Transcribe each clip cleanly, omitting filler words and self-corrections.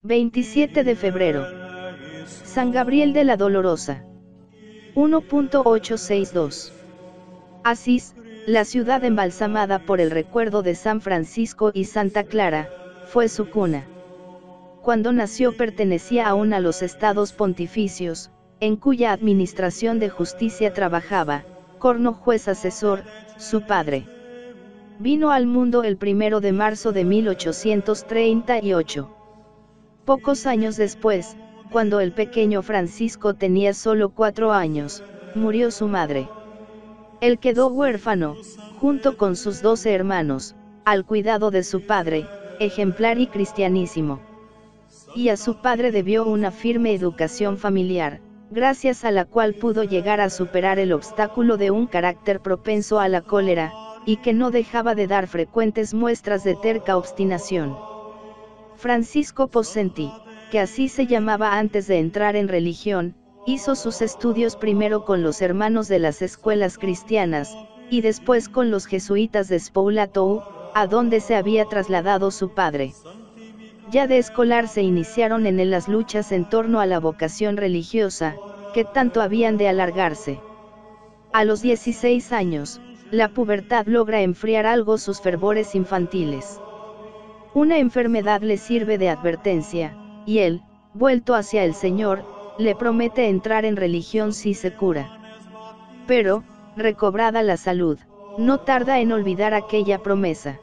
27 de febrero. San Gabriel de la Dolorosa. 1.862. Asís, la ciudad embalsamada por el recuerdo de San Francisco y Santa Clara, fue su cuna. Cuando nació pertenecía aún a los estados pontificios, en cuya administración de justicia trabajaba, Corno juez asesor, su padre. Vino al mundo el 1 de marzo de 1838. Pocos años después, cuando el pequeño Francisco tenía solo 4 años, murió su madre. Él quedó huérfano, junto con sus 12 hermanos, al cuidado de su padre, ejemplar y cristianísimo. Y a su padre debió una firme educación familiar, gracias a la cual pudo llegar a superar el obstáculo de un carácter propenso a la cólera, y que no dejaba de dar frecuentes muestras de terca obstinación. Francisco Possenti, que así se llamaba antes de entrar en religión, hizo sus estudios primero con los hermanos de las escuelas cristianas, y después con los jesuitas de Spoulatou, a donde se había trasladado su padre. Ya de escolar se iniciaron en él las luchas en torno a la vocación religiosa, que tanto habían de alargarse. A los 16 años, la pubertad logra enfriar algo sus fervores infantiles. Una enfermedad le sirve de advertencia, y él, vuelto hacia el Señor, le promete entrar en religión si se cura. Pero, recobrada la salud, no tarda en olvidar aquella promesa.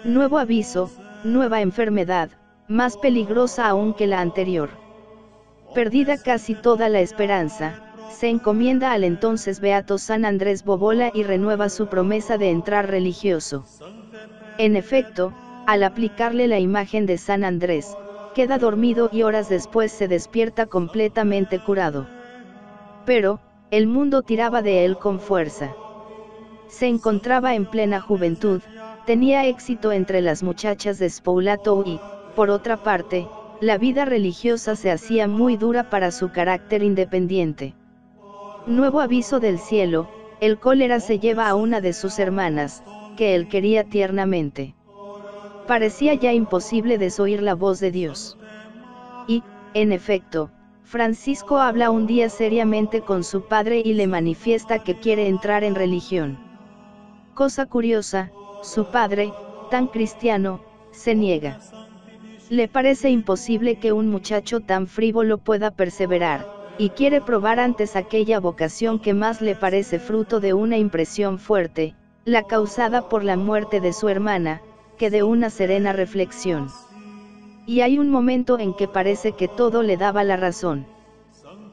Nuevo aviso, nueva enfermedad, más peligrosa aún que la anterior. Perdida casi toda la esperanza, se encomienda al entonces beato San Andrés Bobola y renueva su promesa de entrar religioso. En efecto, al aplicarle la imagen de San Andrés, queda dormido y horas después se despierta completamente curado. Pero, el mundo tiraba de él con fuerza. Se encontraba en plena juventud, tenía éxito entre las muchachas de Spoulatou y, por otra parte, la vida religiosa se hacía muy dura para su carácter independiente. Nuevo aviso del cielo, el cólera se lleva a una de sus hermanas, que él quería tiernamente. Parecía ya imposible desoír la voz de Dios. Y, en efecto, Francisco habla un día seriamente con su padre y le manifiesta que quiere entrar en religión. Cosa curiosa, su padre, tan cristiano, se niega. Le parece imposible que un muchacho tan frívolo pueda perseverar, y quiere probar antes aquella vocación que más le parece fruto de una impresión fuerte, la causada por la muerte de su hermana, que de una serena reflexión. Y hay un momento en que parece que todo le daba la razón.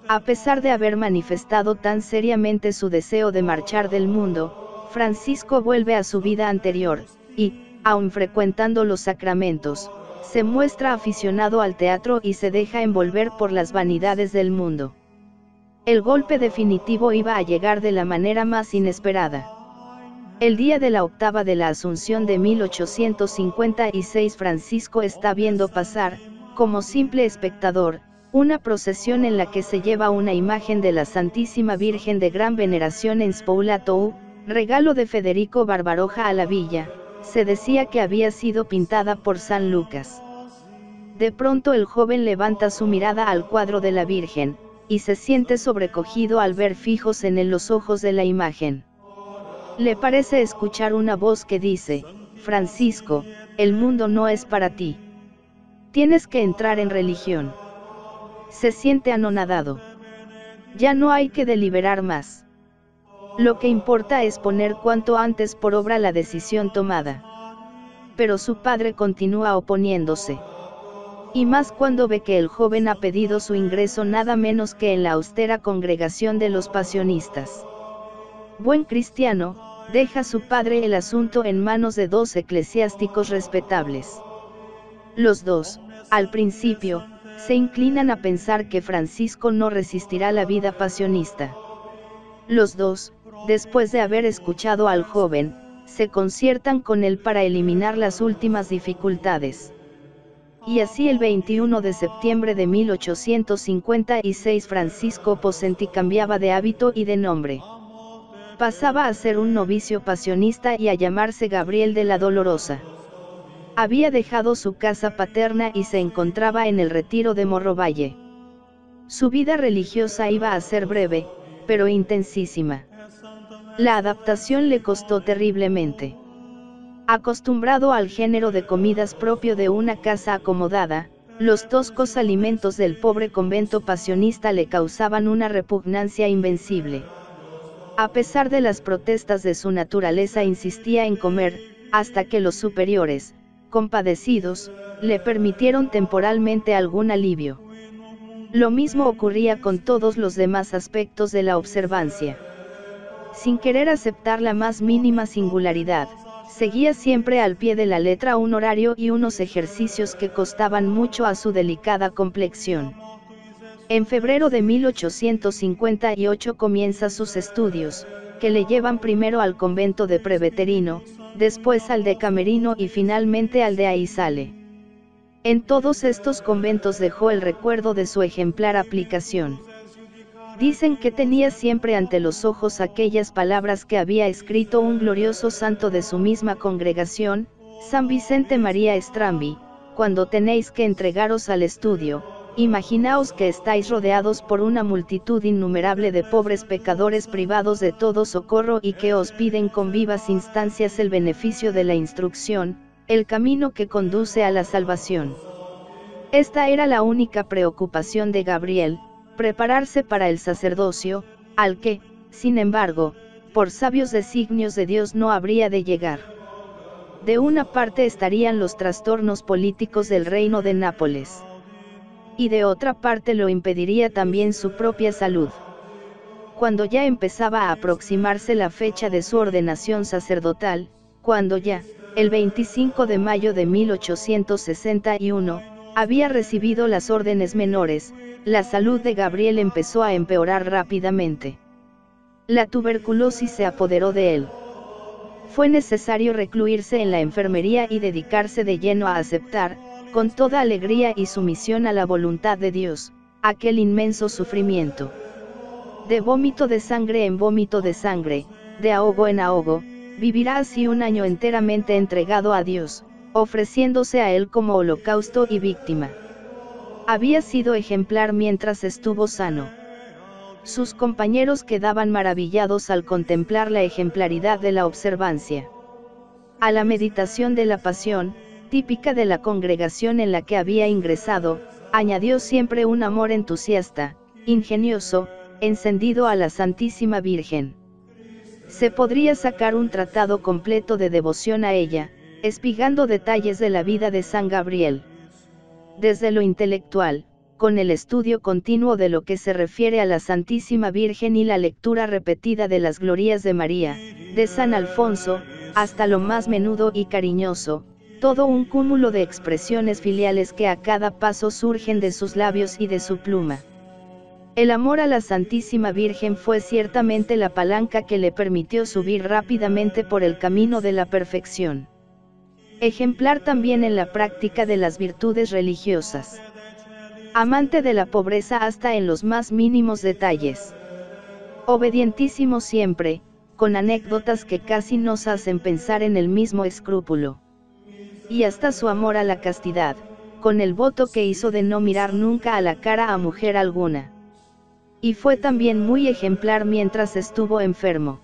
A pesar de haber manifestado tan seriamente su deseo de marchar del mundo, Francisco vuelve a su vida anterior, y, aun frecuentando los sacramentos, se muestra aficionado al teatro y se deja envolver por las vanidades del mundo. El golpe definitivo iba a llegar de la manera más inesperada. El día de la octava de la Asunción de 1856 Francisco está viendo pasar, como simple espectador, una procesión en la que se lleva una imagen de la Santísima Virgen de gran veneración en Spoulatou, regalo de Federico Barbaroja a la villa, se decía que había sido pintada por San Lucas. De pronto el joven levanta su mirada al cuadro de la Virgen, y se siente sobrecogido al ver fijos en él los ojos de la imagen. Le parece escuchar una voz que dice: Francisco, el mundo no es para ti. Tienes que entrar en religión. Se siente anonadado. Ya no hay que deliberar más. Lo que importa es poner cuanto antes por obra la decisión tomada. Pero su padre continúa oponiéndose. Y más cuando ve que el joven ha pedido su ingreso nada menos que en la austera congregación de los pasionistas. Buen cristiano, deja su padre el asunto en manos de 2 eclesiásticos respetables. Los dos, al principio, se inclinan a pensar que Francisco no resistirá la vida pasionista. Los dos, después de haber escuchado al joven, se conciertan con él para eliminar las últimas dificultades. Y así el 21 de septiembre de 1856 Francisco Possenti cambiaba de hábito y de nombre. Pasaba a ser un novicio pasionista y a llamarse Gabriel de la Dolorosa. Había dejado su casa paterna y se encontraba en el retiro de Morro Valle. Su vida religiosa iba a ser breve, pero intensísima. La adaptación le costó terriblemente. Acostumbrado al género de comidas propio de una casa acomodada, los toscos alimentos del pobre convento pasionista le causaban una repugnancia invencible. A pesar de las protestas de su naturaleza insistía en comer, hasta que los superiores, compadecidos, le permitieron temporalmente algún alivio. Lo mismo ocurría con todos los demás aspectos de la observancia. Sin querer aceptar la más mínima singularidad, seguía siempre al pie de la letra un horario y unos ejercicios que costaban mucho a su delicada complexión. En febrero de 1858 comienza sus estudios, que le llevan primero al convento de Preveterino, después al de Camerino y finalmente al de Aizale. En todos estos conventos dejó el recuerdo de su ejemplar aplicación. Dicen que tenía siempre ante los ojos aquellas palabras que había escrito un glorioso santo de su misma congregación, San Vicente María Strambi: cuando tenéis que entregaros al estudio, imaginaos que estáis rodeados por una multitud innumerable de pobres pecadores privados de todo socorro y que os piden con vivas instancias el beneficio de la instrucción, el camino que conduce a la salvación. Esta era la única preocupación de Gabriel, prepararse para el sacerdocio, al que, sin embargo, por sabios designios de Dios no habría de llegar. De una parte estarían los trastornos políticos del reino de Nápoles. Y de otra parte lo impediría también su propia salud. Cuando ya empezaba a aproximarse la fecha de su ordenación sacerdotal, cuando ya, el 25 de mayo de 1861, había recibido las órdenes menores, la salud de Gabriel empezó a empeorar rápidamente. La tuberculosis se apoderó de él. Fue necesario recluirse en la enfermería y dedicarse de lleno a aceptar, con toda alegría y sumisión a la voluntad de Dios, aquel inmenso sufrimiento. De vómito de sangre en vómito de sangre, de ahogo en ahogo, vivirá así un año enteramente entregado a Dios, ofreciéndose a Él como holocausto y víctima. Había sido ejemplar mientras estuvo sano. Sus compañeros quedaban maravillados al contemplar la ejemplaridad de la observancia. A la meditación de la pasión, típica de la congregación en la que había ingresado, añadió siempre un amor entusiasta, ingenioso, encendido a la Santísima Virgen. Se podría sacar un tratado completo de devoción a ella, espigando detalles de la vida de San Gabriel. Desde lo intelectual, con el estudio continuo de lo que se refiere a la Santísima Virgen y la lectura repetida de las Glorias de María, de San Alfonso, hasta lo más menudo y cariñoso, todo un cúmulo de expresiones filiales que a cada paso surgen de sus labios y de su pluma. El amor a la Santísima Virgen fue ciertamente la palanca que le permitió subir rápidamente por el camino de la perfección. Ejemplar también en la práctica de las virtudes religiosas. Amante de la pobreza hasta en los más mínimos detalles. Obedientísimo siempre, con anécdotas que casi nos hacen pensar en el mismo escrúpulo. Y hasta su amor a la castidad, con el voto que hizo de no mirar nunca a la cara a mujer alguna. Y fue también muy ejemplar mientras estuvo enfermo.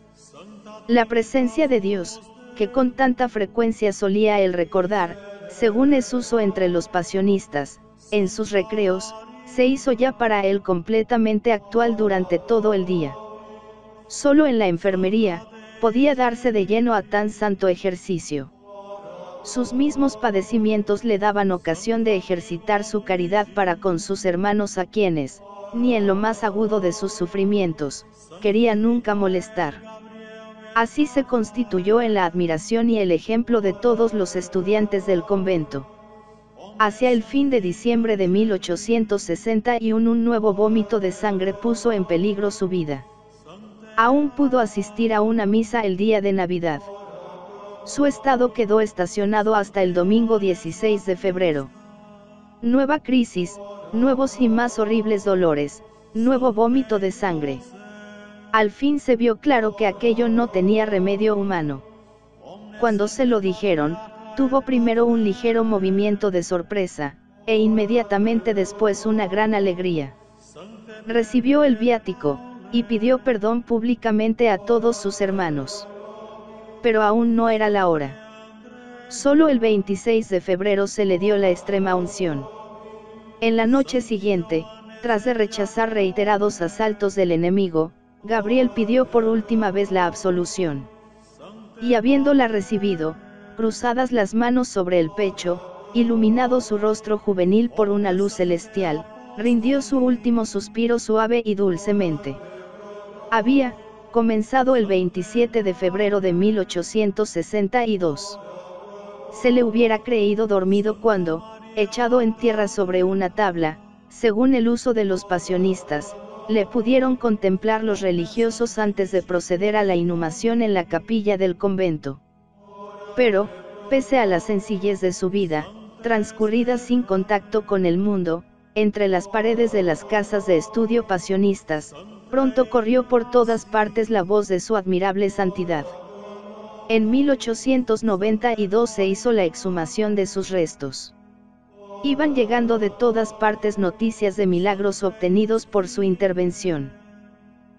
La presencia de Dios, que con tanta frecuencia solía él recordar, según es uso entre los pasionistas, en sus recreos, se hizo ya para él completamente actual durante todo el día. Solo en la enfermería, podía darse de lleno a tan santo ejercicio. Sus mismos padecimientos le daban ocasión de ejercitar su caridad para con sus hermanos a quienes, ni en lo más agudo de sus sufrimientos, quería nunca molestar. Así se constituyó en la admiración y el ejemplo de todos los estudiantes del convento. Hacia el fin de diciembre de 1861 un nuevo vómito de sangre puso en peligro su vida. Aún pudo asistir a una misa el día de Navidad. Su estado quedó estacionado hasta el domingo 16 de febrero. Nueva crisis, nuevos y más horribles dolores, nuevo vómito de sangre. Al fin se vio claro que aquello no tenía remedio humano. Cuando se lo dijeron, Tuvo primero un ligero movimiento de sorpresa, e inmediatamente después una gran alegría. Recibió el viático, y pidió perdón públicamente a todos sus hermanos. Pero aún no era la hora. Solo el 26 de febrero se le dio la extrema unción. En la noche siguiente, tras de rechazar reiterados asaltos del enemigo, Gabriel pidió por última vez la absolución. Y habiéndola recibido, cruzadas las manos sobre el pecho, iluminado su rostro juvenil por una luz celestial, rindió su último suspiro suave y dulcemente. Había comenzado el 27 de febrero de 1862. Se le hubiera creído dormido cuando, echado en tierra sobre una tabla, según el uso de los pasionistas, le pudieron contemplar los religiosos antes de proceder a la inhumación en la capilla del convento. Pero, pese a la sencillez de su vida, transcurrida sin contacto con el mundo, entre las paredes de las casas de estudio pasionistas, pronto corrió por todas partes la voz de su admirable santidad. En 1892 se hizo la exhumación de sus restos. Iban llegando de todas partes noticias de milagros obtenidos por su intervención.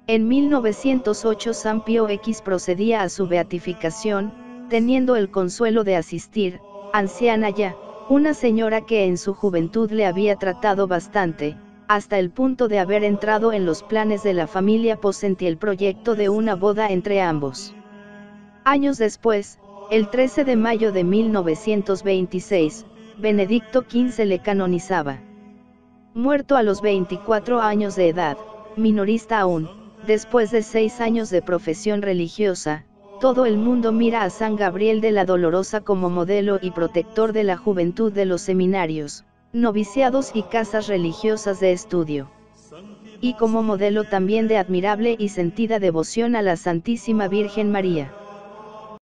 En 1908 San Pío X procedía a su beatificación, teniendo el consuelo de asistir, anciana ya, una señora que en su juventud le había tratado bastante, hasta el punto de haber entrado en los planes de la familia Possenti el proyecto de una boda entre ambos. Años después, el 13 de mayo de 1926, Benedicto XV le canonizaba. Muerto a los 24 años de edad, minorista aún, después de 6 años de profesión religiosa, todo el mundo mira a San Gabriel de la Dolorosa como modelo y protector de la juventud de los seminarios, noviciados y casas religiosas de estudio. Y como modelo también de admirable y sentida devoción a la Santísima Virgen María.